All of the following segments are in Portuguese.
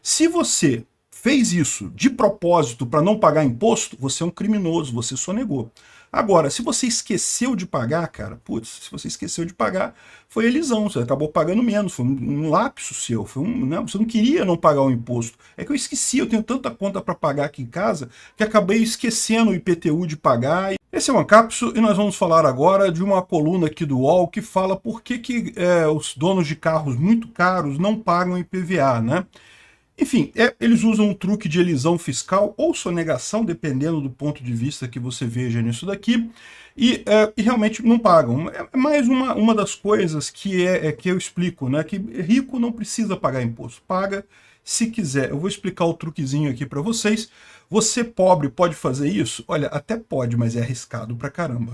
Se você fez isso de propósito para não pagar imposto, você é um criminoso, você sonegou. Agora, se você esqueceu de pagar, cara, putz, se você esqueceu de pagar, foi elisão, você acabou pagando menos, foi um lapso seu, né, você não queria não pagar o imposto. É que eu esqueci, eu tenho tanta conta para pagar aqui em casa, que acabei esquecendo o IPTU de pagar. Esse é o Ancapso e nós vamos falar agora de uma coluna aqui do UOL que fala por que os donos de carros muito caros não pagam IPVA, né? Enfim, eles usam um truque de elisão fiscal ou sonegação, dependendo do ponto de vista que você veja nisso daqui, e realmente não pagam. É mais uma das coisas que eu explico, né? Que rico não precisa pagar imposto, paga se quiser. Eu vou explicar o truquezinho aqui para vocês. Você pobre pode fazer isso? Olha, até pode, mas é arriscado pra caramba.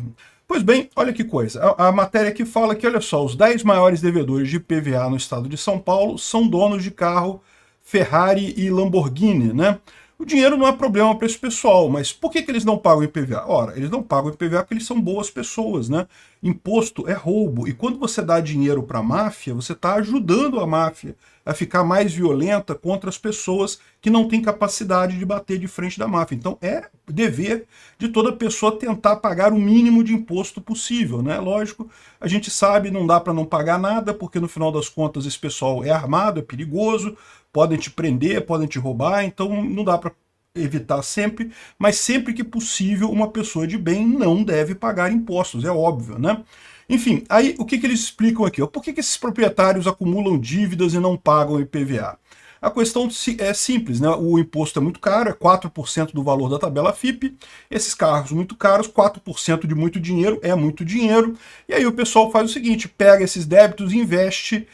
Pois bem, olha que coisa. A matéria aqui fala que, olha só, os 10 maiores devedores de IPVA no estado de São Paulo são donos de carro Ferrari e Lamborghini, né? O dinheiro não é problema para esse pessoal, mas por que eles não pagam IPVA? Ora, eles não pagam IPVA porque eles são boas pessoas, né? Imposto é roubo, e quando você dá dinheiro para a máfia, você está ajudando a máfia a ficar mais violenta contra as pessoas que não têm capacidade de bater de frente da máfia. Então é dever de toda pessoa tentar pagar o mínimo de imposto possível, né? Lógico, a gente sabe, não dá para não pagar nada, porque no final das contas esse pessoal é armado, é perigoso, podem te prender, podem te roubar, então não dá para evitar sempre, mas sempre que possível uma pessoa de bem não deve pagar impostos, é óbvio, né? Enfim, aí o que eles explicam aqui? Por que esses proprietários acumulam dívidas e não pagam IPVA? A questão é simples, né? O imposto é muito caro, é 4% do valor da tabela FIPE, esses carros muito caros, 4% de muito dinheiro é muito dinheiro, e aí o pessoal faz o seguinte, pega esses débitos e investe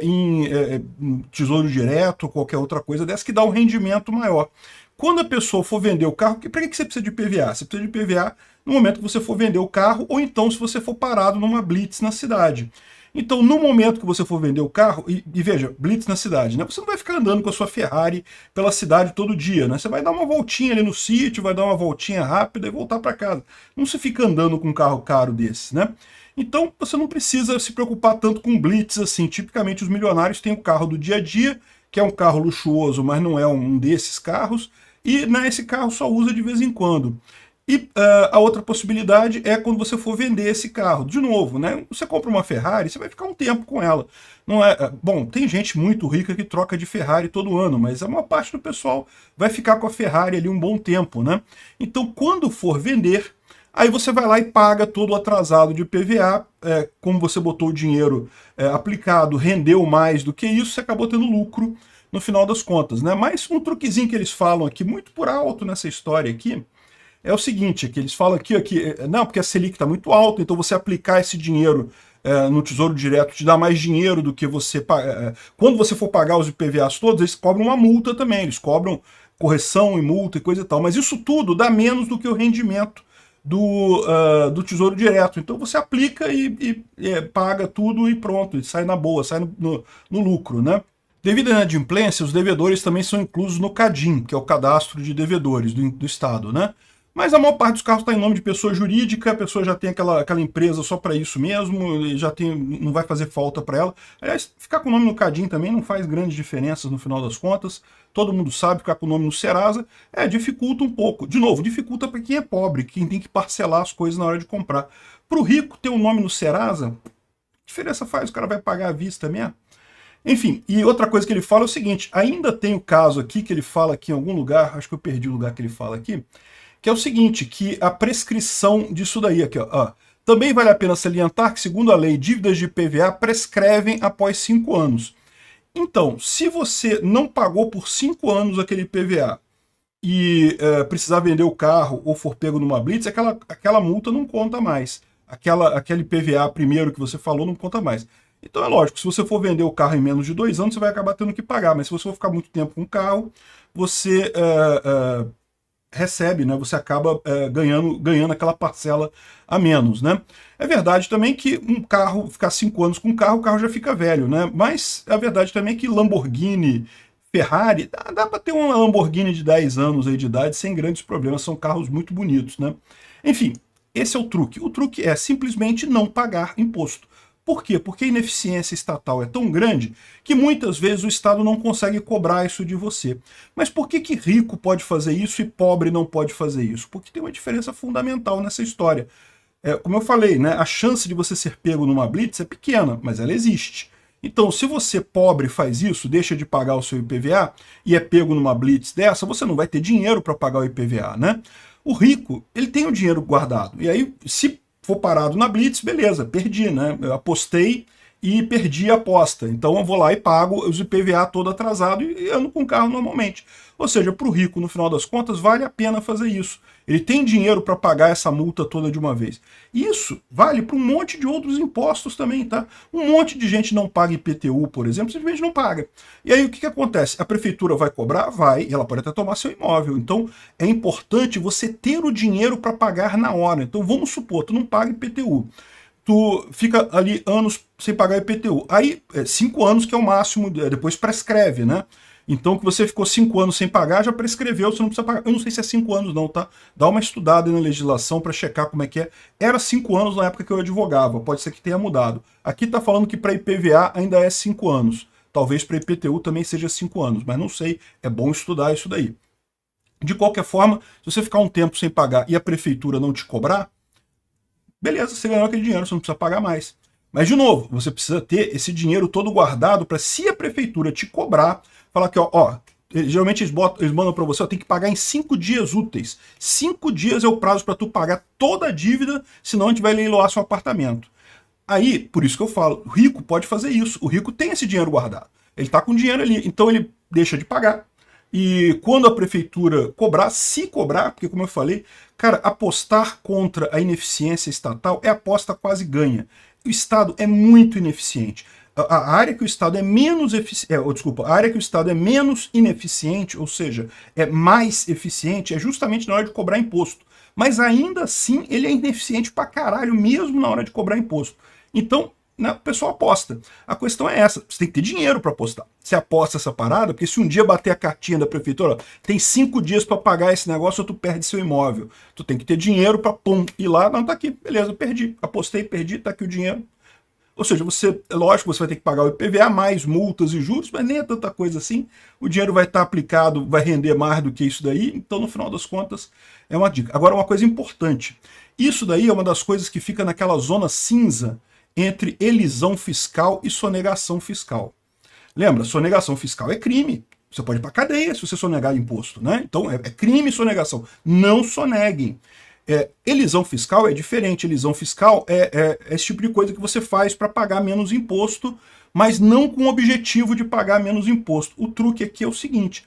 em tesouro direto ou qualquer outra coisa dessa que dá um rendimento maior. Quando a pessoa for vender o carro, para que você precisa de IPVA? Você precisa de IPVA no momento que você for vender o carro ou então se você for parado numa blitz na cidade. Então, no momento que você for vender o carro, e veja, blitz na cidade, né? Você não vai ficar andando com a sua Ferrari pela cidade todo dia, né? Você vai dar uma voltinha ali no sítio, vai dar uma voltinha rápida e voltar para casa. Não se fica andando com um carro caro desse, né? Então, você não precisa se preocupar tanto com blitz assim. Tipicamente, os milionários têm o carro do dia a dia, que é um carro luxuoso, mas não é um desses carros, e esse carro só usa de vez em quando. E a outra possibilidade é quando você for vender esse carro. De novo, né? Você compra uma Ferrari, você vai ficar um tempo com ela. Não é, bom, tem gente muito rica que troca de Ferrari todo ano, mas a maior parte do pessoal vai ficar com a Ferrari ali um bom tempo, né? Então, quando for vender, aí você vai lá e paga todo o atrasado de IPVA, como você botou o dinheiro aplicado, rendeu mais do que isso, você acabou tendo lucro no final das contas, né? Mas um truquezinho que eles falam aqui, muito por alto nessa história aqui, é o seguinte, que eles falam aqui, não, porque a Selic está muito alta, então você aplicar esse dinheiro no Tesouro Direto te dá mais dinheiro do que você... quando você for pagar os IPVAs todos, eles cobram uma multa também, eles cobram correção e multa e coisa e tal, mas isso tudo dá menos do que o rendimento do Tesouro Direto. Então você aplica e paga tudo e pronto, e sai na boa, sai no lucro, né? Devido à inadimplência, os devedores também são inclusos no CADIM, que é o Cadastro de Devedores do Estado, né? Mas a maior parte dos carros está em nome de pessoa jurídica, a pessoa já tem aquela empresa só para isso mesmo, já tem, não vai fazer falta para ela. Aliás, ficar com o nome no CADIM também não faz grandes diferenças no final das contas. Todo mundo sabe, ficar com o nome no Serasa dificulta um pouco. De novo, dificulta para quem é pobre, quem tem que parcelar as coisas na hora de comprar. Para o rico ter um nome no Serasa, que diferença faz? O cara vai pagar à vista mesmo? Enfim, e outra coisa que ele fala é o seguinte, ainda tem o caso aqui que ele fala aqui em algum lugar, acho que eu perdi o lugar que ele fala aqui, que é o seguinte, que a prescrição disso daí, aqui, ó, também vale a pena salientar que, segundo a lei, dívidas de IPVA prescrevem após 5 anos. Então, se você não pagou por 5 anos aquele IPVA e precisar vender o carro ou for pego numa blitz, aquela multa não conta mais. Aquele IPVA primeiro que você falou não conta mais. Então é lógico, se você for vender o carro em menos de 2 anos, você vai acabar tendo que pagar, mas se você for ficar muito tempo com o carro, você recebe, né? Você acaba ganhando aquela parcela a menos, né? É verdade também que um carro, ficar 5 anos com um carro, o carro já fica velho, né? Mas a verdade também é que Lamborghini, Ferrari, dá para ter uma Lamborghini de 10 anos aí de idade sem grandes problemas, são carros muito bonitos, né? Enfim, esse é o truque. O truque é simplesmente não pagar imposto. Por quê? Porque a ineficiência estatal é tão grande que muitas vezes o Estado não consegue cobrar isso de você. Mas por que rico pode fazer isso e pobre não pode fazer isso? Porque tem uma diferença fundamental nessa história. Como eu falei, né, a chance de você ser pego numa blitz é pequena, mas ela existe. Então, se você pobre faz isso, deixa de pagar o seu IPVA e é pego numa blitz dessa, você não vai ter dinheiro para pagar o IPVA, né? O rico, ele tem o dinheiro guardado. E aí, se for parado na blitz, beleza, perdi, né? Eu apostei e perdi a aposta. Então eu vou lá e pago os IPVA todo atrasado e ando com o carro normalmente. Ou seja, para o rico, no final das contas, vale a pena fazer isso. Ele tem dinheiro para pagar essa multa toda de uma vez. Isso vale para um monte de outros impostos também, tá? Um monte de gente não paga IPTU, por exemplo, simplesmente não paga. E aí o que acontece? A prefeitura vai cobrar? Vai, e ela pode até tomar seu imóvel. Então é importante você ter o dinheiro para pagar na hora. Então vamos supor, tu não paga IPTU. Tu fica ali anos sem pagar IPTU. Aí, 5 anos que é o máximo, depois prescreve, né? Então, que você ficou 5 anos sem pagar, já prescreveu, você não precisa pagar. Eu não sei se é 5 anos não, tá? Dá uma estudada na legislação para checar como é que é. Era 5 anos na época que eu advogava, pode ser que tenha mudado. Aqui tá falando que para IPVA ainda é 5 anos. Talvez para IPTU também seja 5 anos, mas não sei, é bom estudar isso daí. De qualquer forma, se você ficar um tempo sem pagar e a prefeitura não te cobrar, beleza, você ganhou aquele dinheiro, você não precisa pagar mais. Mas, de novo, você precisa ter esse dinheiro todo guardado para, se a prefeitura te cobrar, falar que, geralmente eles mandam para você, tem que pagar em 5 dias úteis. 5 dias é o prazo para tu pagar toda a dívida, senão a gente vai leiloar seu apartamento. Aí, por isso que eu falo, o rico pode fazer isso. O rico tem esse dinheiro guardado. Ele está com dinheiro ali, então ele deixa de pagar. E quando a prefeitura cobrar, se cobrar, porque como eu falei, cara, apostar contra a ineficiência estatal é aposta quase ganha. O Estado é muito ineficiente. A área que o Estado é menos a área que o Estado é menos ineficiente, ou seja, é mais eficiente, é justamente na hora de cobrar imposto. Mas ainda assim, ele é ineficiente pra caralho, mesmo na hora de cobrar imposto. Então, né, o pessoal aposta. A questão é essa, você tem que ter dinheiro para apostar. Você aposta essa parada, porque se um dia bater a cartinha da prefeitura, tem 5 dias para pagar esse negócio, ou tu perde seu imóvel. Tu tem que ter dinheiro para, ir lá, não, tá aqui, beleza, perdi. Apostei, perdi, tá aqui o dinheiro. Ou seja, lógico, você vai ter que pagar o IPVA, mais multas e juros, mas nem é tanta coisa assim. O dinheiro vai estar aplicado, vai render mais do que isso daí, então no final das contas é uma dica. Agora, uma coisa importante, isso daí é uma das coisas que fica naquela zona cinza entre elisão fiscal e sonegação fiscal. Lembra, sonegação fiscal é crime. Você pode ir para cadeia se você sonegar imposto, né? Então é crime sonegação. Não soneguem. Elisão fiscal é diferente. Elisão fiscal é esse tipo de coisa que você faz para pagar menos imposto, mas não com o objetivo de pagar menos imposto. O truque aqui é o seguinte: